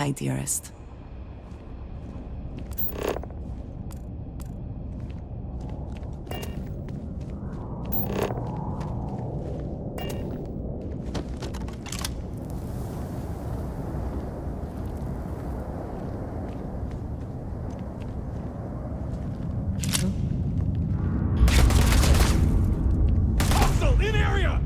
my dearest. Hostile in area!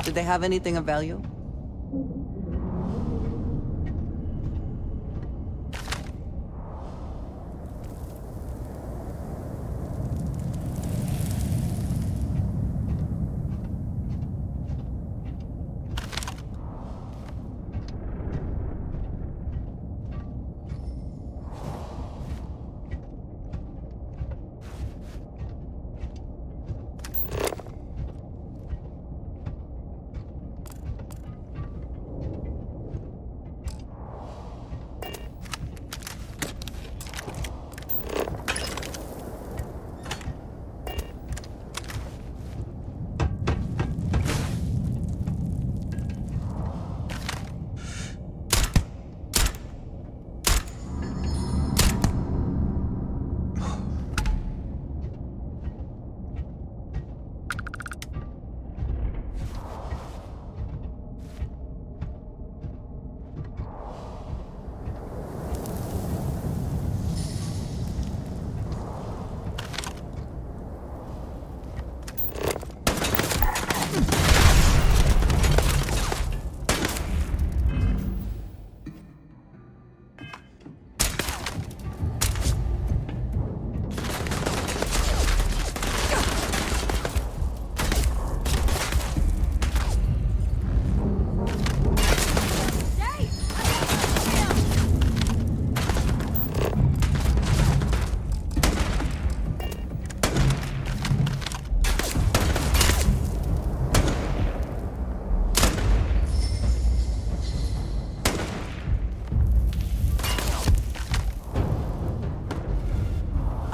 Did they have anything of value?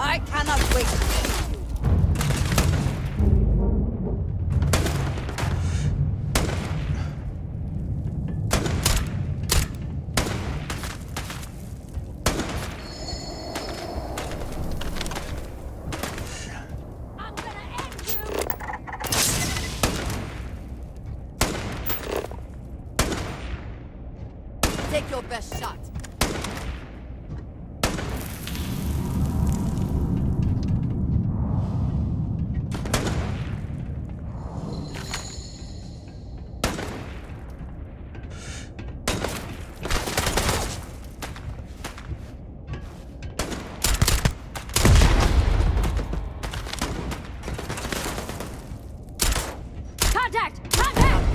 I cannot wait to see you. I'm gonna end you. Take your best shot. Contact! Contact!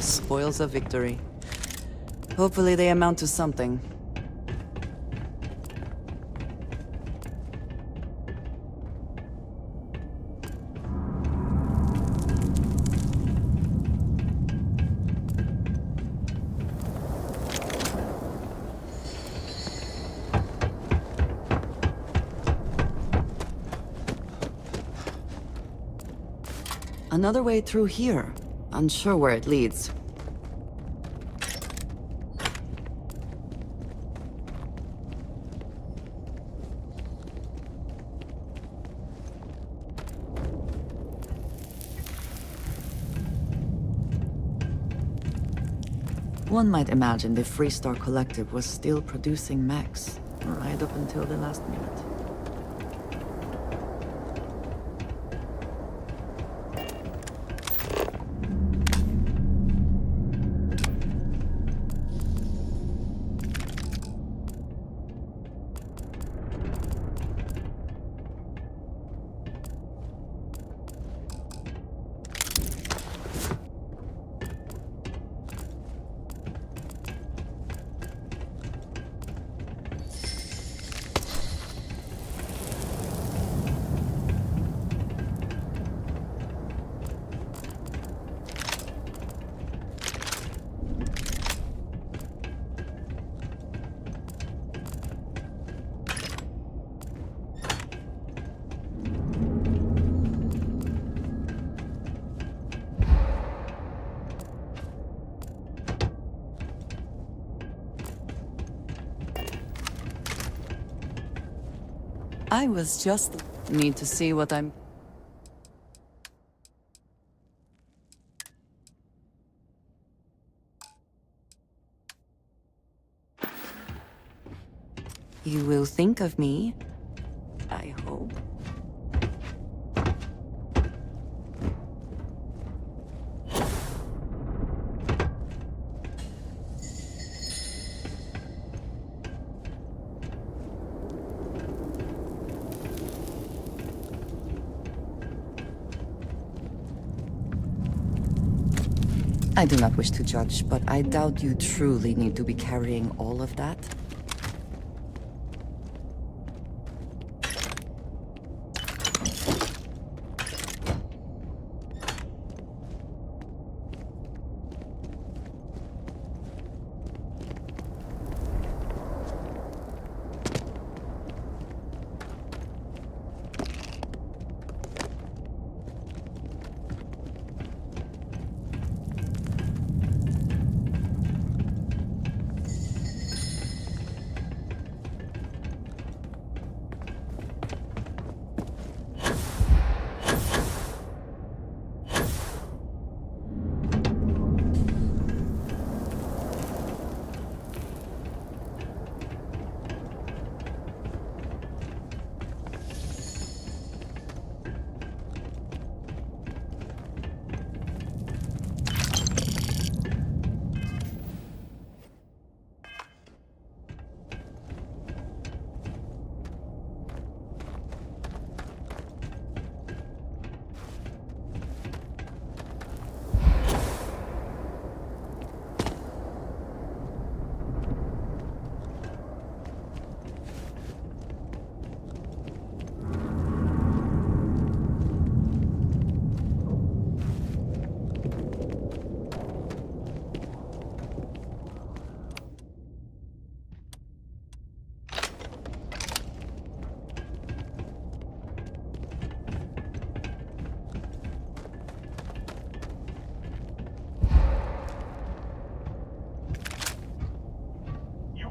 Spoils of victory. Hopefully they amount to something. Another way through here. Unsure where it leads. One might imagine the Freestar Collective was still producing mechs, right up until the last minute. I was just... Need to see what I'm... You will think of me, I hope. I do not wish to judge, but I doubt you truly need to be carrying all of that.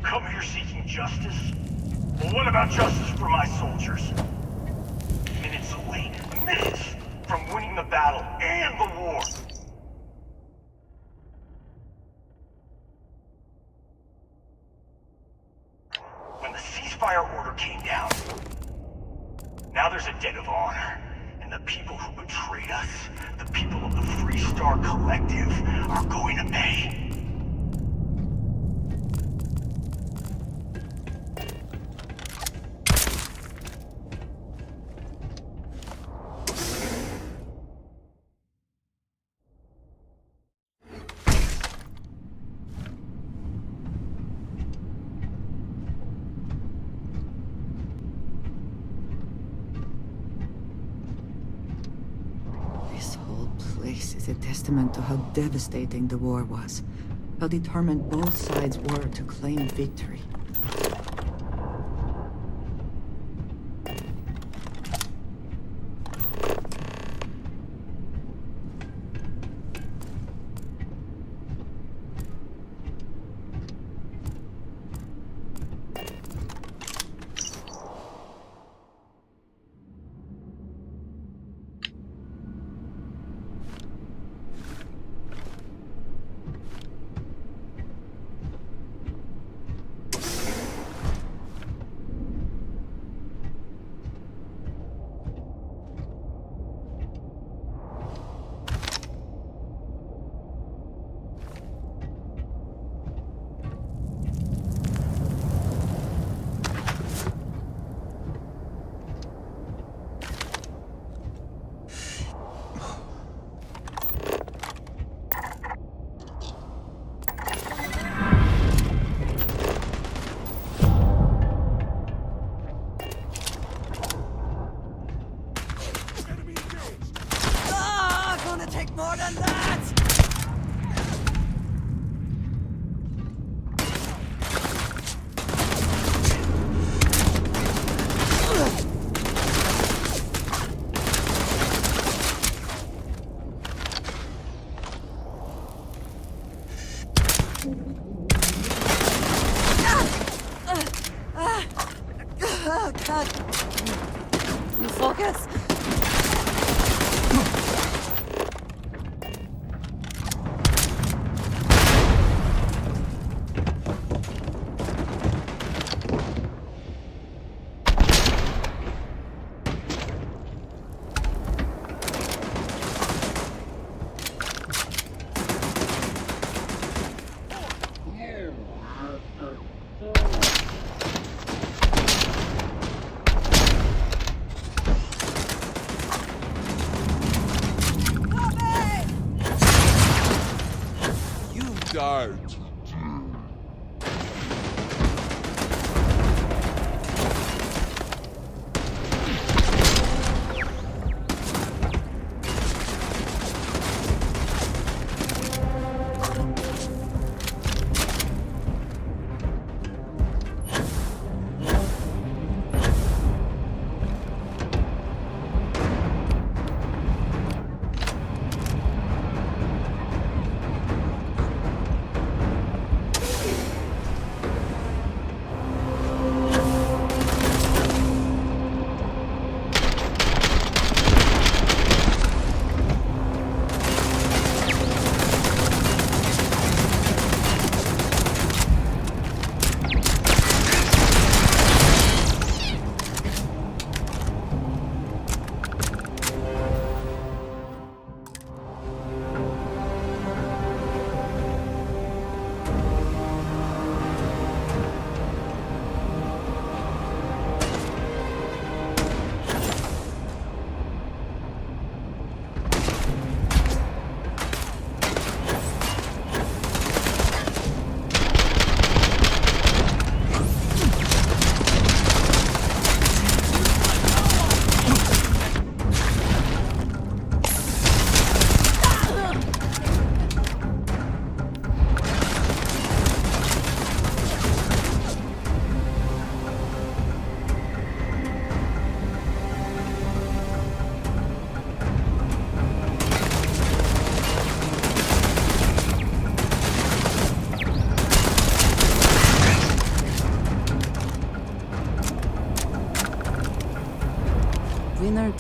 Come here seeking justice? Well, what about justice for my soldiers? Minutes away. the battle and the war. When the ceasefire order came down, now there's a debt of honor. And the people who betrayed us, the people of the Free Star Collective, are going to pay. This whole place is a testament to how devastating the war was. How determined both sides were to claim victory. Gonna take more than that! Oh, God. You focus? Died.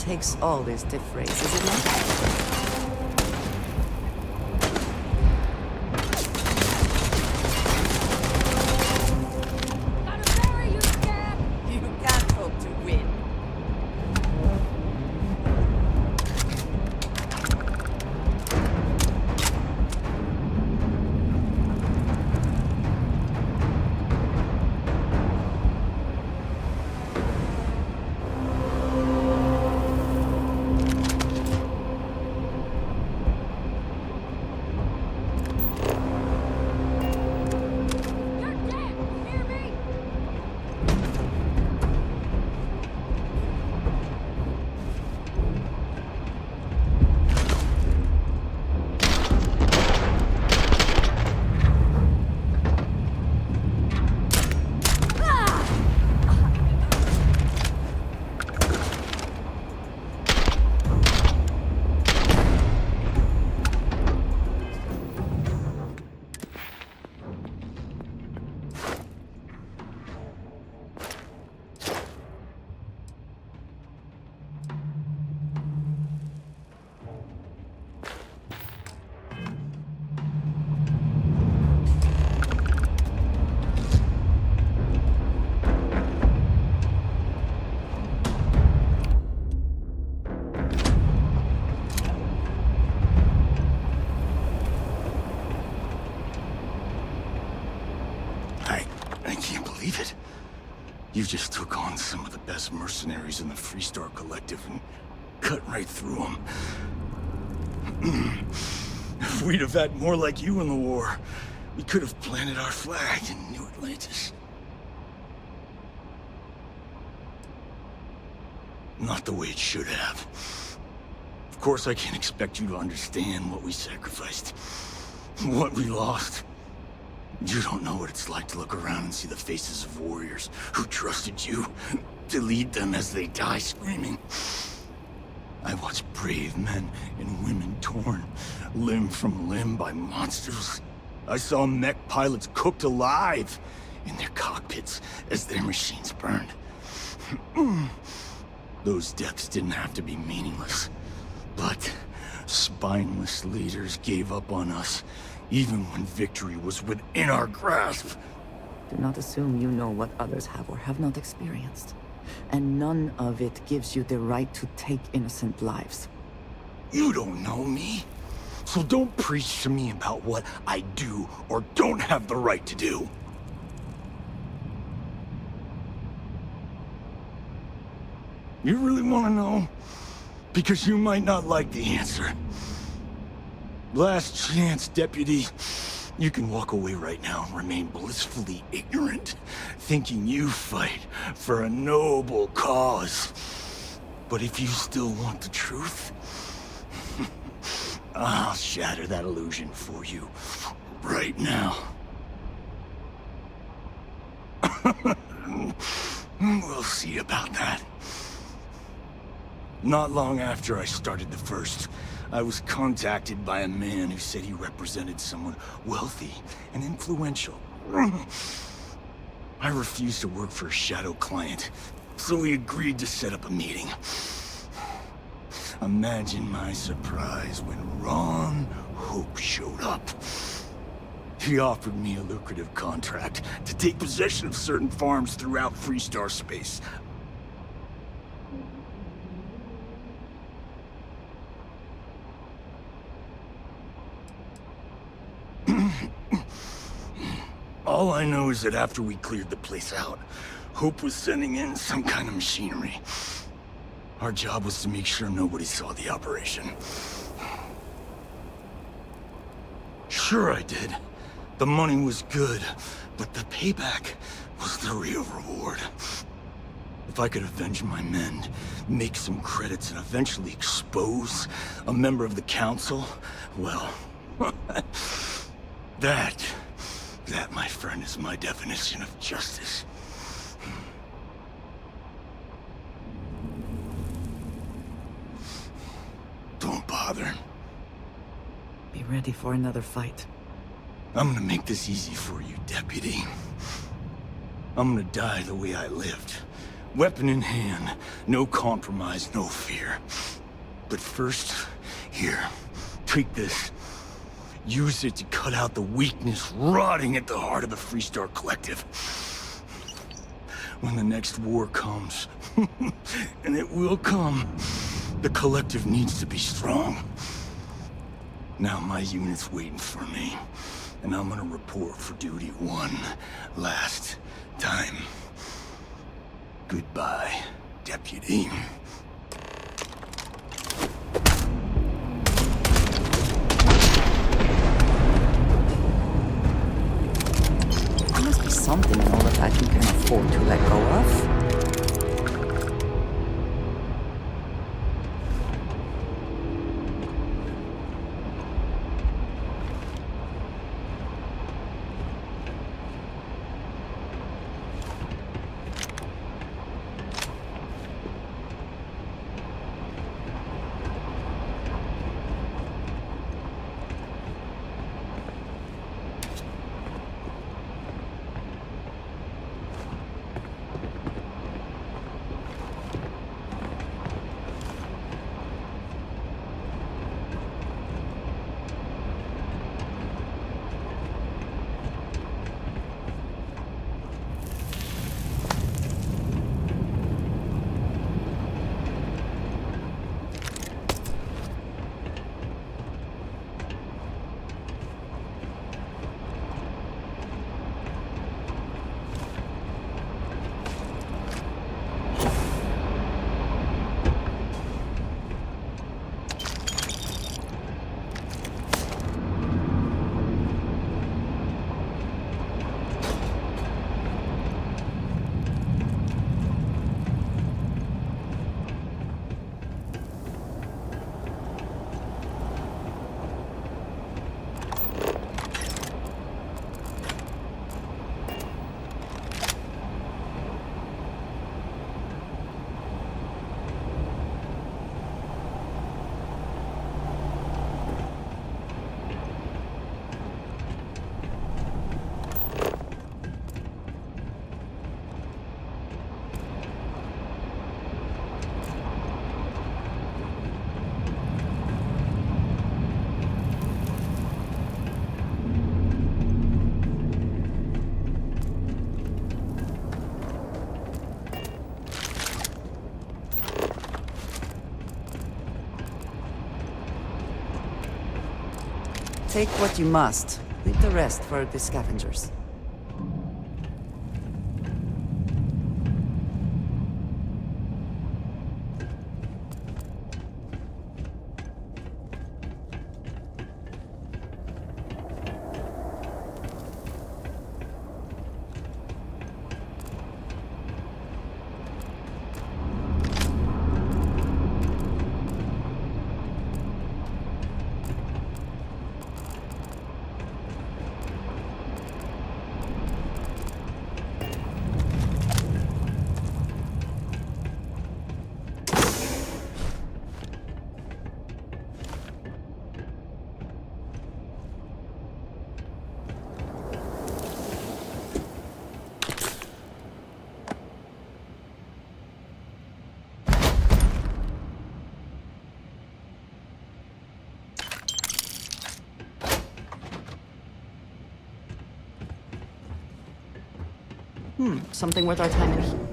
takes all this to phrase, is it not? You can't hope to win. I can't believe it. You just took on some of the best mercenaries in the Freestar Collective and cut right through them. If we'd have had more like you in the war, we could have planted our flag in New Atlantis. Not the way it should have. Of course, I can't expect you to understand what we sacrificed, what we lost. You don't know what it's like to look around and see the faces of warriors who trusted you to lead them as they die screaming. I watched brave men and women torn limb from limb by monsters. I saw mech pilots cooked alive in their cockpits as their machines burned. Those deaths didn't have to be meaningless, but spineless leaders gave up on us even when victory was within our grasp. Do not assume you know what others have or have not experienced. And none of it gives you the right to take innocent lives. You don't know me, so don't preach to me about what I do or don't have the right to do. You really want to know? Because you might not like the answer. Last chance, Deputy. You can walk away right now and remain blissfully ignorant, thinking you fight for a noble cause. But if you still want the truth, I'll shatter that illusion for you right now. We'll see about that. Not long after I started the First, I was contacted by a man who said he represented someone wealthy and influential. I refused to work for a shadow client, so we agreed to set up a meeting. Imagine my surprise when Ron Hope showed up. He offered me a lucrative contract to take possession of certain farms throughout Freestar space. All I know is that after we cleared the place out, Hope was sending in some kind of machinery. Our job was to make sure nobody saw the operation. Sure I did. The money was good, but the payback was the real reward. If I could avenge my men, make some credits, and eventually expose a member of the council, well, that, my friend, is my definition of justice. Don't bother. Be ready for another fight. I'm gonna make this easy for you, Deputy. I'm gonna die the way I lived, Weapon in hand. No compromise, no fear. But first, here, take this. Use it to cut out the weakness rotting at the heart of the Freestar Collective. When the next war comes, and it will come, the Collective needs to be strong. Now my unit's waiting for me, and I'm gonna report for duty one last time. Goodbye, Deputy. There must be something in all of that you can afford to let go of. Take what you must. Leave the rest for the scavengers. Something worth our time in.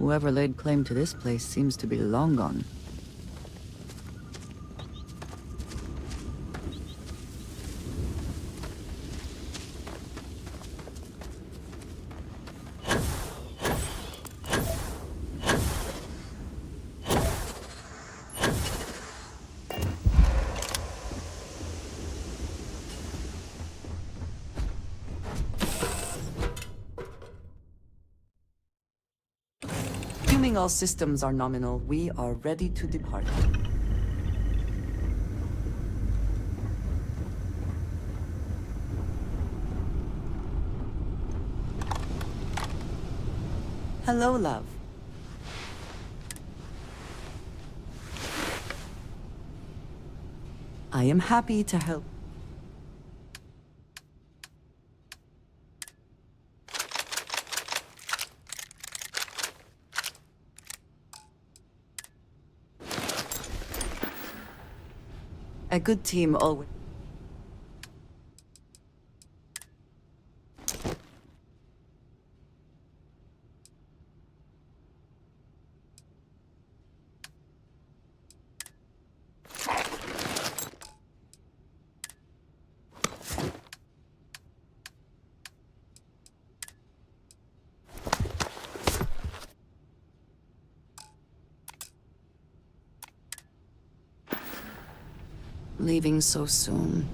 Whoever laid claim to this place seems to be long gone. Assuming all systems are nominal, we are ready to depart. Hello, love. I am happy to help. A good team always. Leaving so soon.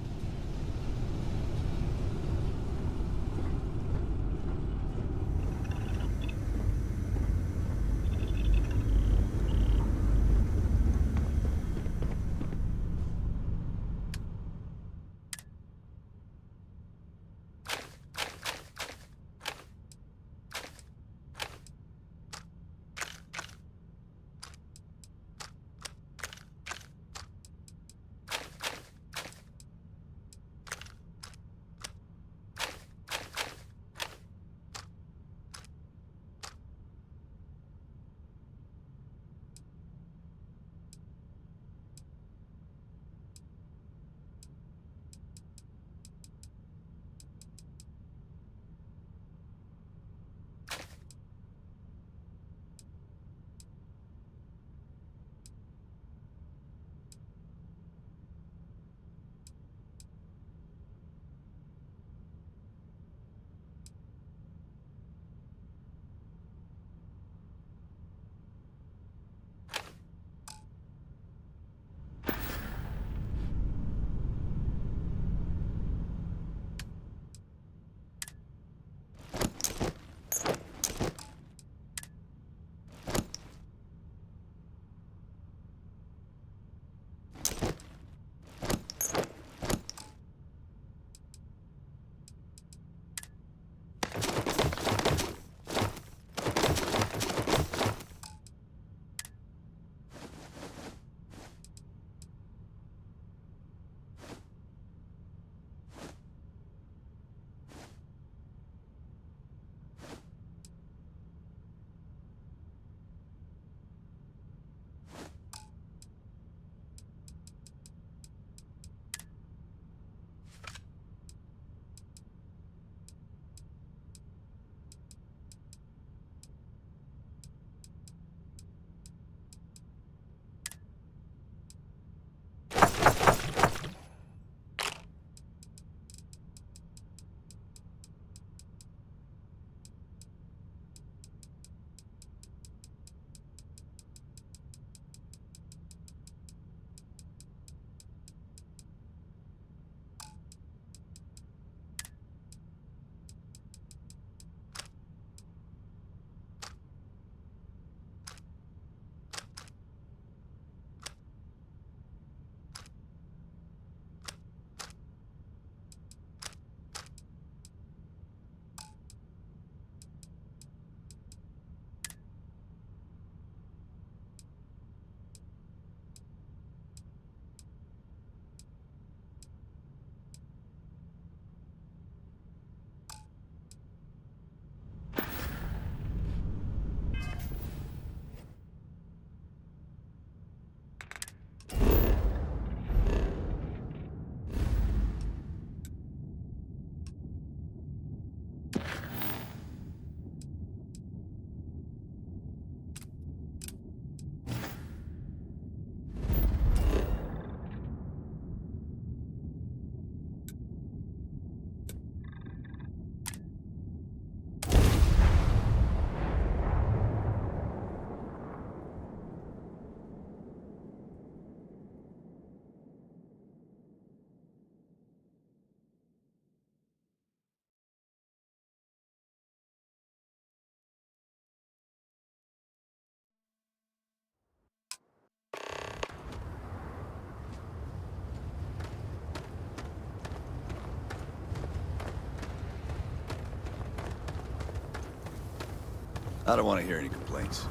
I don't want to hear any complaints.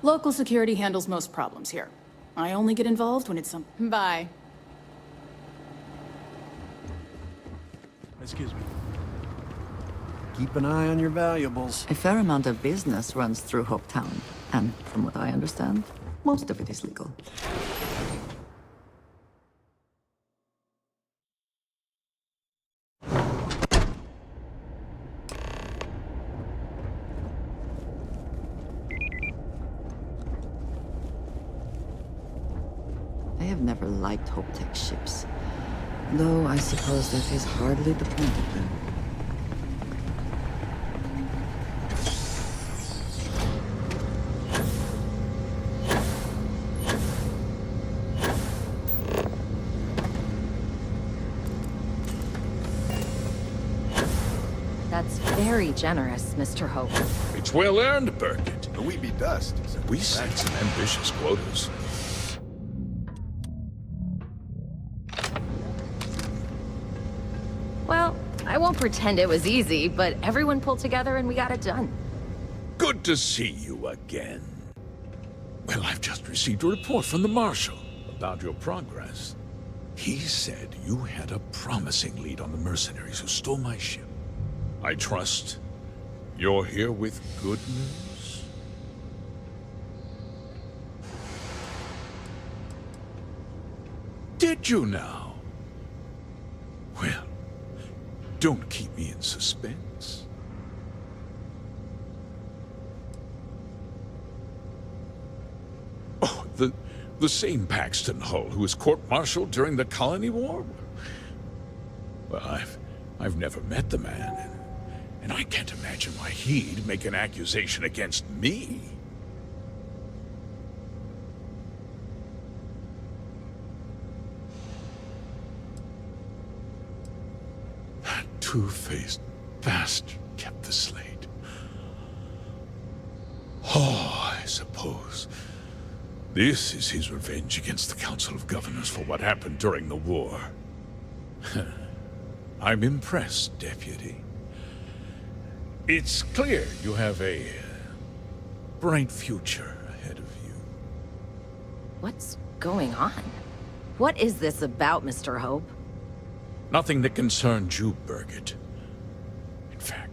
Local security handles most problems here. I only get involved when it's some... Bye. Excuse me. Keep an eye on your valuables. A fair amount of business runs through Hopetown, and from what I understand, most of it is legal. I have never liked Hopetech ships, though I suppose that is hardly the point of them. That's very generous, Mr. Hope. It's well earned, Burkett. But we be dust. So We set some ambitious quotas. Well, I won't pretend it was easy, but everyone pulled together and we got it done. Good to see you again. Well, I've just received a report from the Marshal about your progress. He said you had a promising lead on the mercenaries who stole my ship. I trust you're here with good news? Did you now? Well, don't keep me in suspense. Oh, the same Paxton Hull who was court-martialed during the Colony War? Well, I've never met the man, and I can't imagine why he'd make an accusation against me. That two-faced bastard kept the slate. Oh, I suppose this is his revenge against the Council of Governors for what happened during the war. I'm impressed, Deputy. It's clear you have a bright future ahead of you. What's going on? What is this about, Mr. Hope? Nothing that concerns you, Burkett. In fact,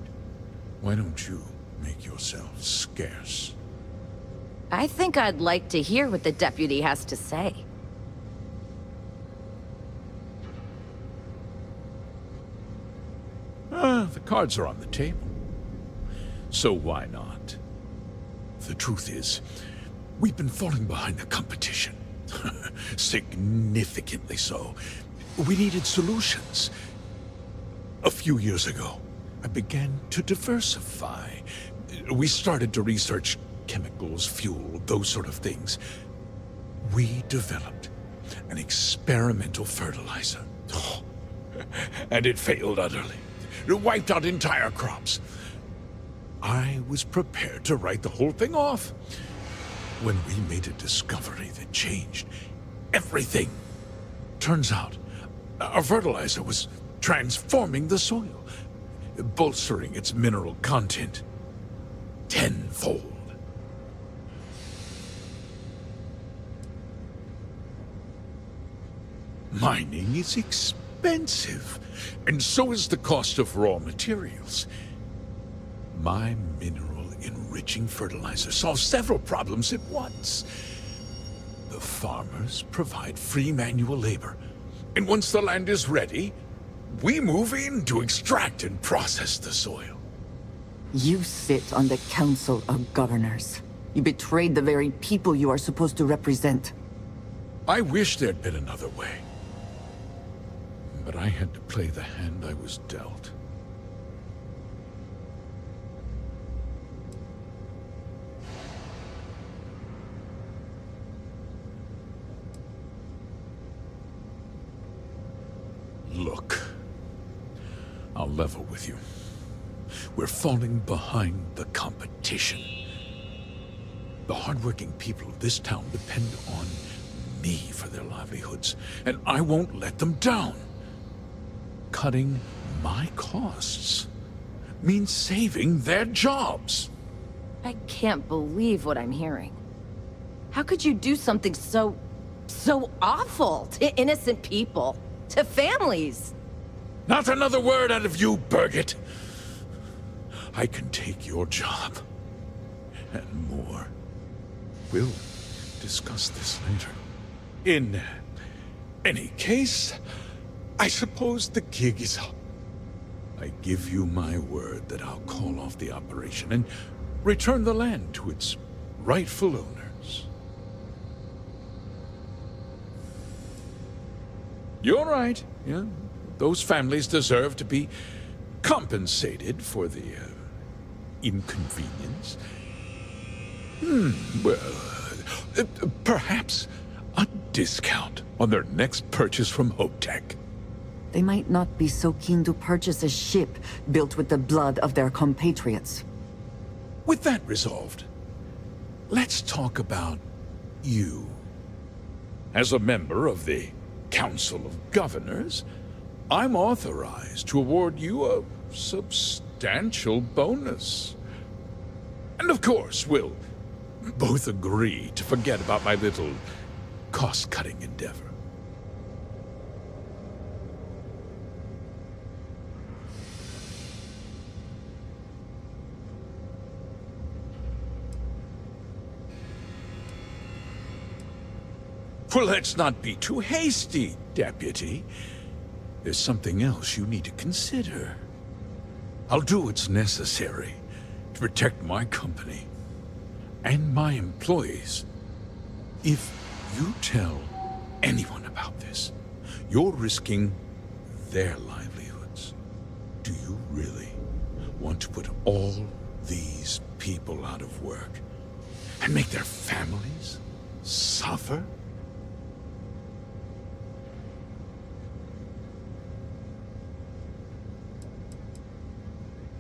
why don't you make yourself scarce? I think I'd like to hear what the deputy has to say. The cards are on the table. So why not? The truth is, we've been falling behind the competition. Significantly so. We needed solutions. A few years ago, I began to diversify. We started to research chemicals, fuel, those sort of things. We developed an experimental fertilizer. Oh, and it failed utterly. It wiped out entire crops. I was prepared to write the whole thing off when we made a discovery that changed everything. Turns out, our fertilizer was transforming the soil, bolstering its mineral content tenfold. Mining is expensive, and so is the cost of raw materials. My mineral-enriching fertilizer solves several problems at once. The farmers provide free manual labor, and once the land is ready, we move in to extract and process the soil. You sit on the Council of Governors. You betrayed the very people you are supposed to represent. I wish there'd been another way. But I had to play the hand I was dealt. Look, I'll level with you. We're falling behind the competition. The hardworking people of this town depend on me for their livelihoods, and I won't let them down. Cutting my costs means saving their jobs. I can't believe what I'm hearing. How could you do something so awful to innocent people, to families? Not another word out of you, Birgit. I can take your job. And more. We'll discuss this later. In any case, I suppose the gig is up. I give you my word that I'll call off the operation and return the land to its rightful owners. You're right, yeah. Those families deserve to be compensated for the inconvenience. Well, perhaps a discount on their next purchase from HopeTech. They might not be so keen to purchase a ship built with the blood of their compatriots. With that resolved, let's talk about you. As a member of the Council of Governors, I'm authorized to award you a substantial bonus. And of course, we'll both agree to forget about my little cost-cutting endeavor. Well, let's not be too hasty, Deputy. There's something else you need to consider. I'll do what's necessary to protect my company and my employees. If you tell anyone about this, you're risking their livelihoods. Do you really want to put all these people out of work and make their families suffer?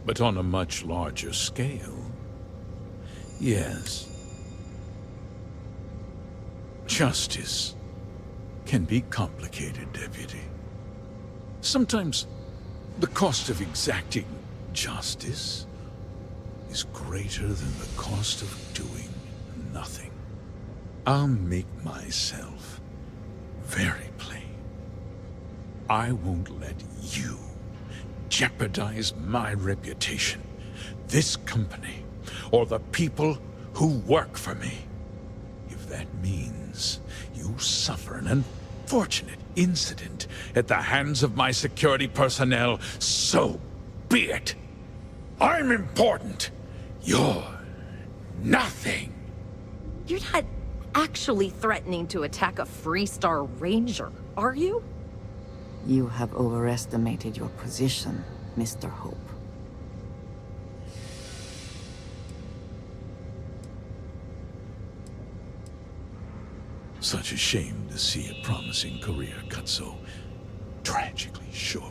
But on a much larger scale, yes. Justice can be complicated, Deputy. Sometimes the cost of exacting justice is greater than the cost of doing nothing. I'll make myself very plain. I won't let you jeopardize my reputation, this company, or the people who work for me. If that means you suffer an unfortunate incident at the hands of my security personnel, so be it. I'm important. You're nothing. You're not actually threatening to attack a Freestar Ranger, are you? You have overestimated your position, Mr. Hope. Such a shame to see a promising career cut so tragically short.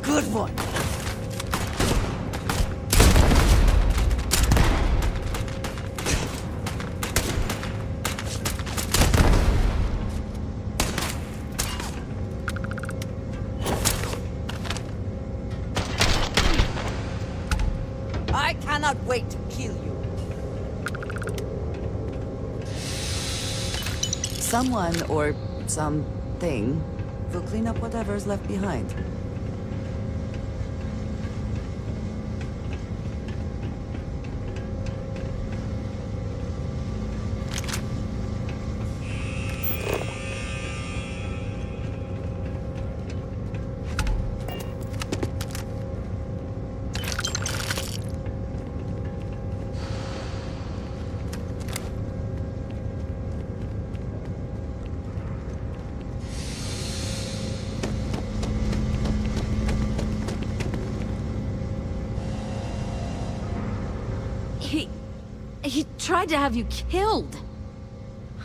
Good one. I cannot wait to kill you. Someone or something will clean up whatever's left behind. He tried to have you killed.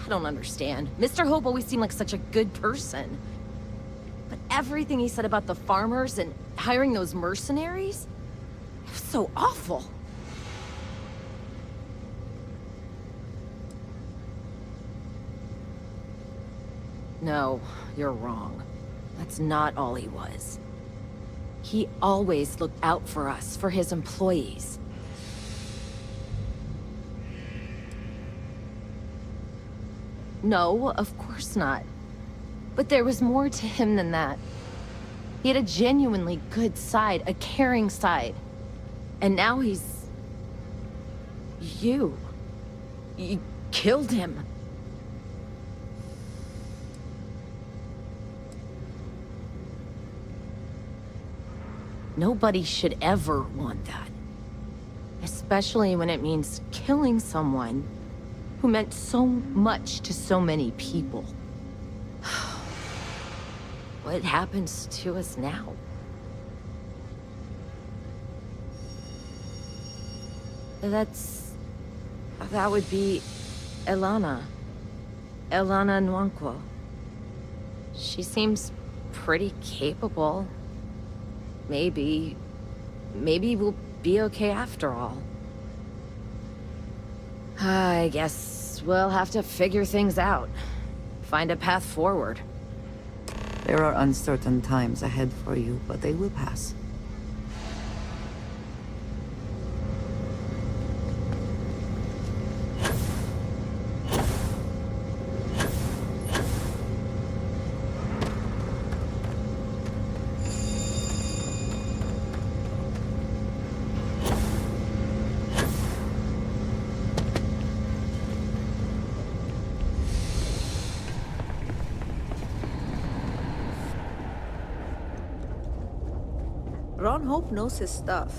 I don't understand. Mr. Hope always seemed like such a good person. But everything he said about the farmers and hiring those mercenaries, it was so awful. No, you're wrong. That's not all he was. He always looked out for us, for his employees. No, of course not. But there was more to him than that. He had a genuinely good side, a caring side. And now he's... You killed him. Nobody should ever want that. Especially when it means killing someone who meant so much to so many people. What happens to us now? That would be Elana. Elana Nwankwo. She seems pretty capable. Maybe we'll be okay after all. I guess we'll have to figure things out. Find a path forward. There are uncertain times ahead for you, but they will pass. Ron Hope knows his stuff.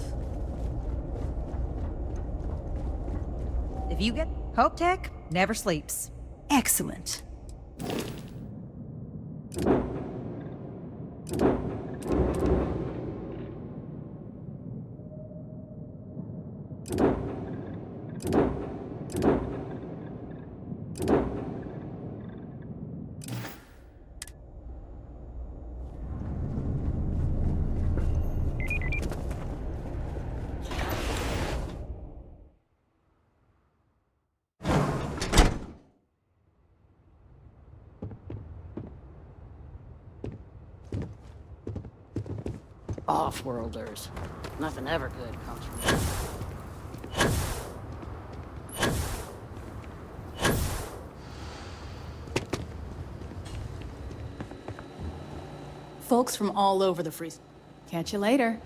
If you get Hope Tech, never sleeps. Excellent. Off-worlders. Nothing ever good comes from them. Folks from all over the free... Catch you later.